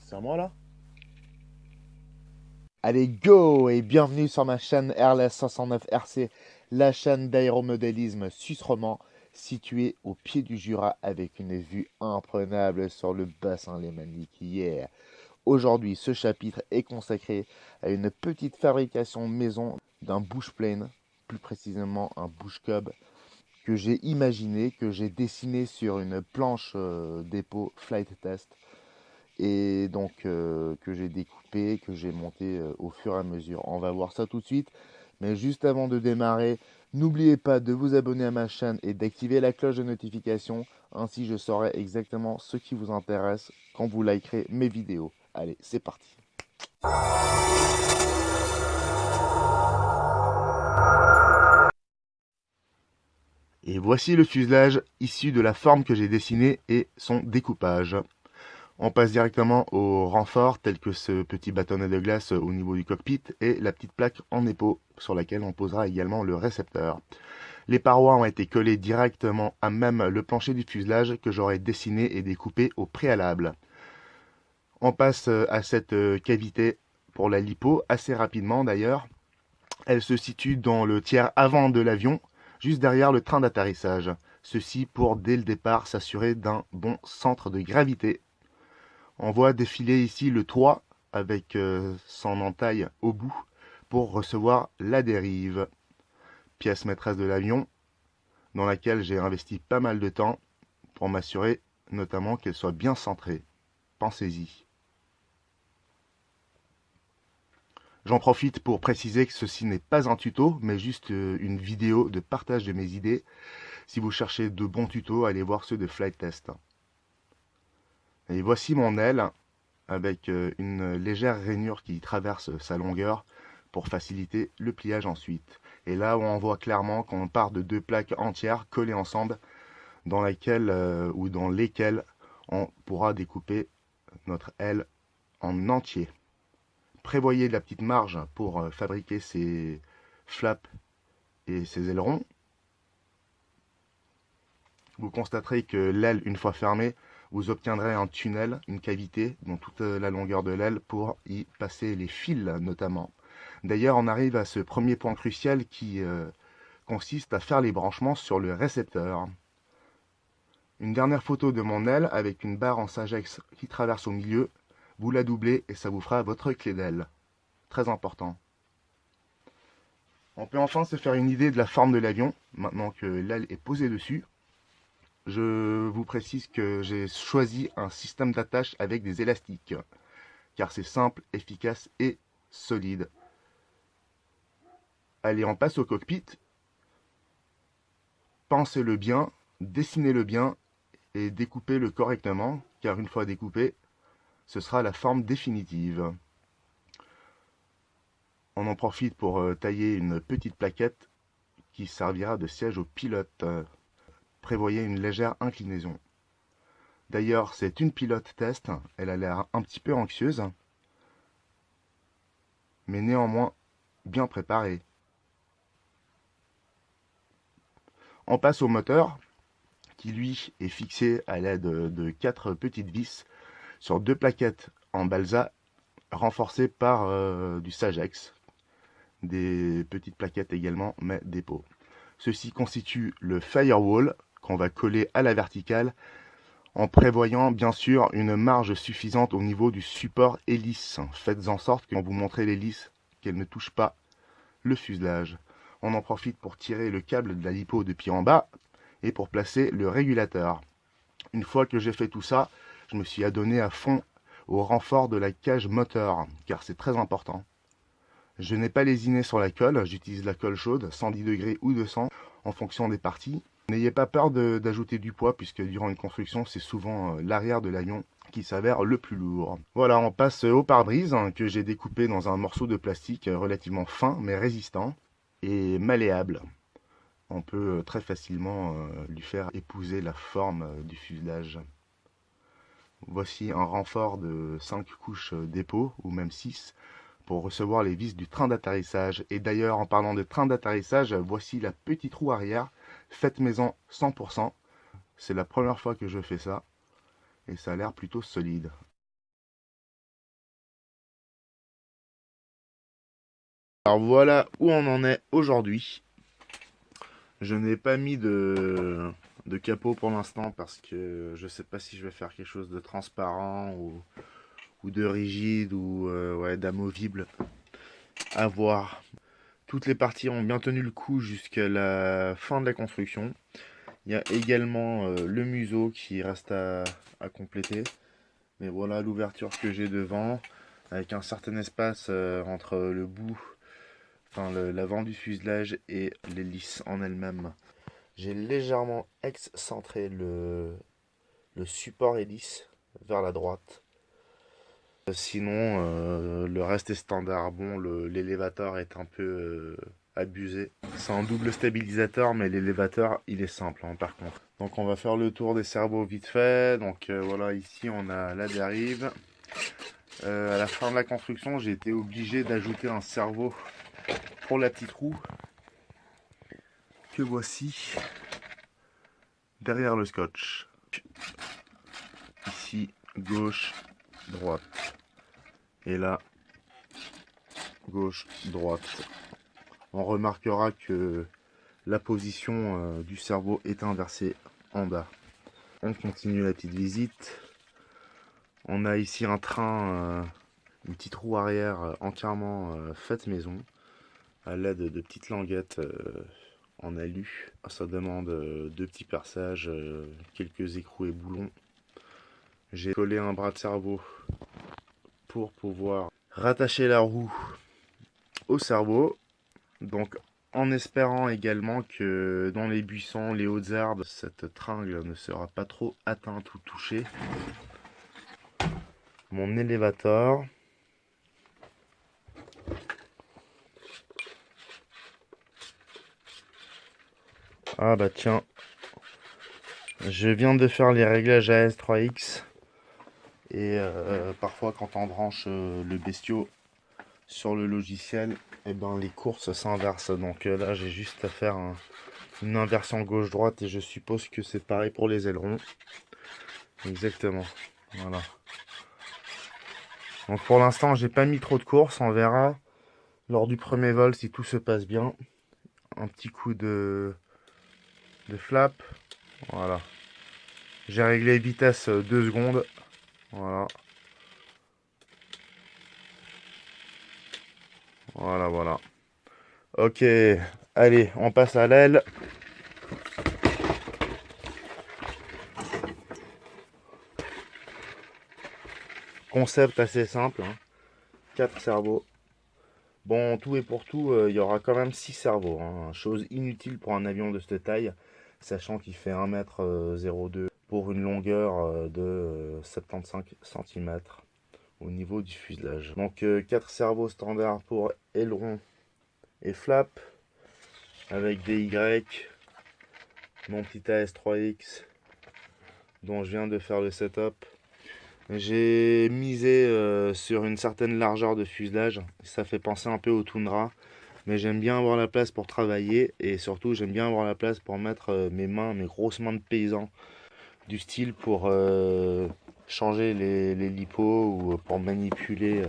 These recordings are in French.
C'est à moi là? Allez, go et bienvenue sur ma chaîne Airless 509 RC, la chaîne d'aéromodélisme suisse romand située au pied du Jura avec une vue imprenable sur le bassin lémanique. Yeah. Aujourd'hui, ce chapitre est consacré à une petite fabrication maison d'un bush plane, plus précisément un bush cub, que j'ai imaginé, que j'ai dessiné sur une planche dépôt flight test et donc que j'ai découpé, que j'ai monté au fur et à mesure. On va voir ça tout de suite, mais juste avant de démarrer, n'oubliez pas de vous abonner à ma chaîne et d'activer la cloche de notification, ainsi je saurai exactement ce qui vous intéresse quand vous likerez mes vidéos. Allez, c'est parti. Et voici le fuselage issu de la forme que j'ai dessinée et son découpage. On passe directement au renfort, tel que ce petit bâtonnet de glace au niveau du cockpit et la petite plaque en épaule sur laquelle on posera également le récepteur. Les parois ont été collées directement à même le plancher du fuselage que j'aurai dessiné et découpé au préalable. On passe à cette cavité pour la lipo assez rapidement d'ailleurs. Elle se situe dans le tiers avant de l'avion, juste derrière le train d'atterrissage. Ceci pour dès le départ s'assurer d'un bon centre de gravité. On voit défiler ici le toit avec son entaille au bout pour recevoir la dérive. Pièce maîtresse de l'avion dans laquelle j'ai investi pas mal de temps pour m'assurer notamment qu'elle soit bien centrée. Pensez-y. J'en profite pour préciser que ceci n'est pas un tuto, mais juste une vidéo de partage de mes idées. Si vous cherchez de bons tutos, allez voir ceux de Flight Test. Et voici mon aile avec une légère rainure qui traverse sa longueur pour faciliter le pliage ensuite. Et là où on voit clairement qu'on part de deux plaques entières collées ensemble dans laquelle ou dans lesquelles on pourra découper notre aile en entier. Prévoyez de la petite marge pour fabriquer ces flaps et ces ailerons. Vous constaterez que l'aile, une fois fermée, vous obtiendrez un tunnel, une cavité dans toute la longueur de l'aile pour y passer les fils notamment. D'ailleurs, on arrive à ce premier point crucial qui consiste à faire les branchements sur le récepteur. Une dernière photo de mon aile avec une barre en Sagex qui traverse au milieu. Vous la doublez et ça vous fera votre clé d'aile. Très important. On peut enfin se faire une idée de la forme de l'avion, maintenant que l'aile est posée dessus. Je vous précise que j'ai choisi un système d'attache avec des élastiques, car c'est simple, efficace et solide. Allez, on passe au cockpit. Pensez-le bien, dessinez-le bien et découpez-le correctement, car une fois découpé, ce sera la forme définitive. On en profite pour tailler une petite plaquette qui servira de siège au pilote. Prévoyez une légère inclinaison. D'ailleurs, c'est une pilote test, elle a l'air un petit peu anxieuse, mais néanmoins bien préparée. On passe au moteur, qui lui est fixé à l'aide de 4 petites vis sur 2 plaquettes en balsa renforcées par du Sagex, des petites plaquettes également, mais dépôt. Ceci constitue le firewall qu'on va coller à la verticale en prévoyant bien sûr une marge suffisante au niveau du support hélice. Faites en sorte que quand vous montrez l'hélice, qu'elle ne touche pas le fuselage. On en profite pour tirer le câble de la lipo de pied en bas et pour placer le régulateur. Une fois que j'ai fait tout ça, je me suis adonné à fond au renfort de la cage moteur, car c'est très important. Je n'ai pas lésiné sur la colle, j'utilise la colle chaude, 110 degrés ou 200, en fonction des parties. N'ayez pas peur d'ajouter du poids, puisque durant une construction, c'est souvent l'arrière de l'avion qui s'avère le plus lourd. Voilà, on passe au pare-brise, que j'ai découpé dans un morceau de plastique relativement fin, mais résistant et malléable. On peut très facilement lui faire épouser la forme du fuselage. Voici un renfort de 5 couches d'épaule, ou même 6, pour recevoir les vis du train d'atterrissage. Et d'ailleurs, en parlant de train d'atterrissage, voici la petite roue arrière, faite maison 100%. C'est la première fois que je fais ça, et ça a l'air plutôt solide. Alors voilà où on en est aujourd'hui. Je n'ai pas mis de capot pour l'instant parce que je sais pas si je vais faire quelque chose de transparent ou de rigide ou ouais, d'amovible. À voir. Toutes les parties ont bien tenu le coup jusqu'à la fin de la construction. Il y a également le museau qui reste à compléter. Mais voilà l'ouverture que j'ai devant, avec un certain espace entre le bout, enfin l'avant du fuselage et l'hélice en elle-même. J'ai légèrement excentré le support hélice vers la droite. Sinon, le reste est standard. Bon, l'élévateur est un peu abusé. C'est un double stabilisateur, mais l'élévateur, il est simple, hein, par contre. Donc, on va faire le tour des cerveaux vite fait. Donc, voilà, ici, on a la dérive. À la fin de la construction, j'ai été obligé d'ajouter un cerveau pour la petite roue. Que voici derrière le scotch. Ici, gauche, droite. Et là, gauche, droite. On remarquera que la position du cerveau est inversée en bas. On continue la petite visite. On a ici un train, une petite roue arrière entièrement faite maison, à l'aide de petites languettes en alu. Ça demande deux petits perçages, quelques écrous et boulons. J'ai collé un bras de cerveau pour pouvoir rattacher la roue au cerveau. Donc en espérant également que dans les buissons, les hautes herbes, cette tringle ne sera pas trop atteinte ou touchée. Mon élévateur. Ah bah tiens, je viens de faire les réglages AS3X et parfois quand on branche le bestiau sur le logiciel, et ben les courses s'inversent. Donc là j'ai juste à faire une inversion gauche-droite et je suppose que c'est pareil pour les ailerons. Exactement, voilà. Donc pour l'instant j'ai pas mis trop de courses, on verra lors du premier vol si tout se passe bien. Un petit coup de flap, voilà. J'ai réglé vitesse 2 secondes, voilà. Voilà. Ok, allez, on passe à l'aile. Concept assez simple, hein. 4 cerveaux. Bon, tout et pour tout, il y aura quand même 6 cerveaux, hein. Chose inutile pour un avion de cette taille, sachant qu'il fait 1,02 m pour une longueur de 75 cm au niveau du fuselage. Donc 4 cerveaux standards pour aileron et flap, avec des Y, mon petit AS3X dont je viens de faire le setup. J'ai misé sur une certaine largeur de fuselage, ça fait penser un peu au Tundra, mais j'aime bien avoir la place pour travailler et surtout j'aime bien avoir la place pour mettre mes grosses mains de paysan, du style pour changer les lipos ou pour manipuler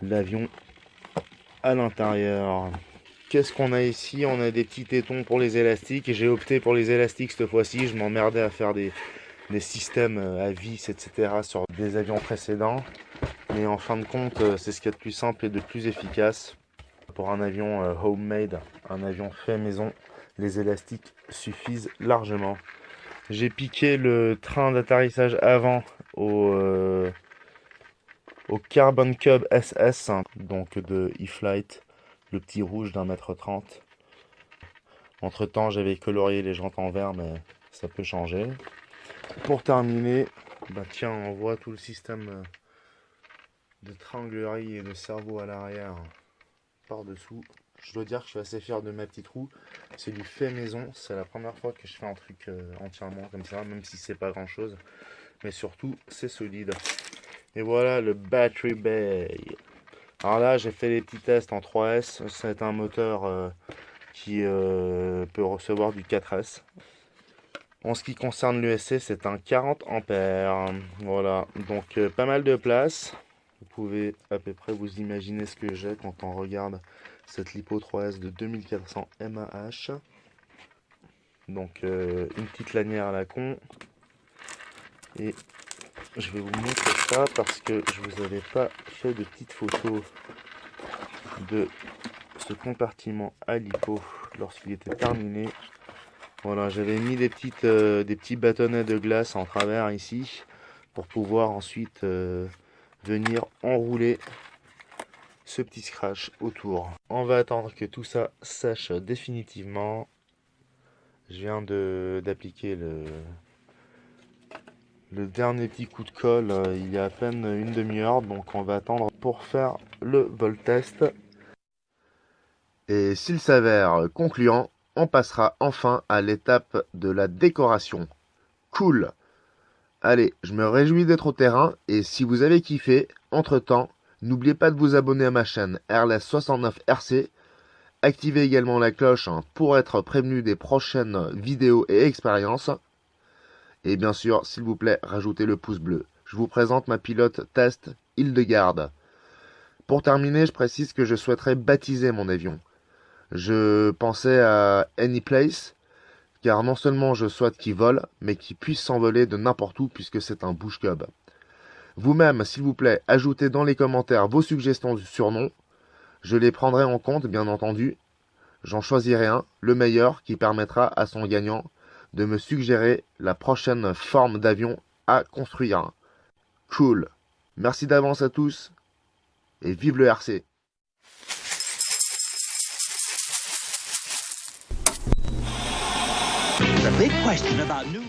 l'avion à l'intérieur. Qu'est-ce qu'on a ici? On a des petits tétons pour les élastiques et j'ai opté pour les élastiques cette fois-ci. Je m'emmerdais à faire des systèmes à vis, etc. sur des avions précédents. Mais en fin de compte, c'est ce qu'il y a de plus simple et de plus efficace. Pour un avion homemade, un avion fait maison, les élastiques suffisent largement. J'ai piqué le train d'atterrissage avant au Carbon Cub SS, donc de E-Flight, le petit rouge d'1,30 m. Entre temps, j'avais colorié les jantes en vert, mais ça peut changer. Pour terminer, bah tiens, on voit tout le système de tringlerie et de cerveau à l'arrière par-dessous. Je dois dire que je suis assez fier de ma petite roue. C'est du fait maison. C'est la première fois que je fais un truc entièrement comme ça, même si c'est pas grand chose. Mais surtout, c'est solide. Et voilà le battery bay. Alors là, j'ai fait les petits tests en 3S. C'est un moteur qui peut recevoir du 4S. En ce qui concerne l'USC, c'est un 40 ampères. Voilà, donc pas mal de place. Vous pouvez à peu près vous imaginer ce que j'ai quand on regarde cette Lipo 3S de 2400 mAh. Donc une petite lanière à la con. Et je vais vous montrer ça parce que je vous avais pas fait de petites photos de ce compartiment à Lipo lorsqu'il était terminé. Voilà, j'avais mis des petits bâtonnets de glace en travers ici pour pouvoir ensuite venir enrouler ce petit scratch autour. On va attendre que tout ça sèche définitivement. Je viens d'appliquer le dernier petit coup de colle il y a à peine une demi-heure, donc on va attendre pour faire le vol test. Et s'il s'avère concluant, on passera enfin à l'étape de la décoration. Cool! Allez, je me réjouis d'être au terrain et si vous avez kiffé, entre-temps, n'oubliez pas de vous abonner à ma chaîne Airless69RC. Activez également la cloche pour être prévenu des prochaines vidéos et expériences. Et bien sûr, s'il vous plaît, rajoutez le pouce bleu. Je vous présente ma pilote test Hildegarde. Pour terminer, je précise que je souhaiterais baptiser mon avion. Je pensais à Anyplace, car non seulement je souhaite qu'il vole, mais qu'il puisse s'envoler de n'importe où puisque c'est un bush cub. Vous-même, s'il vous plaît, ajoutez dans les commentaires vos suggestions du surnom. Je les prendrai en compte, bien entendu. J'en choisirai un, le meilleur, qui permettra à son gagnant de me suggérer la prochaine forme d'avion à construire. Cool. Merci d'avance à tous et vive le RC. The big question about new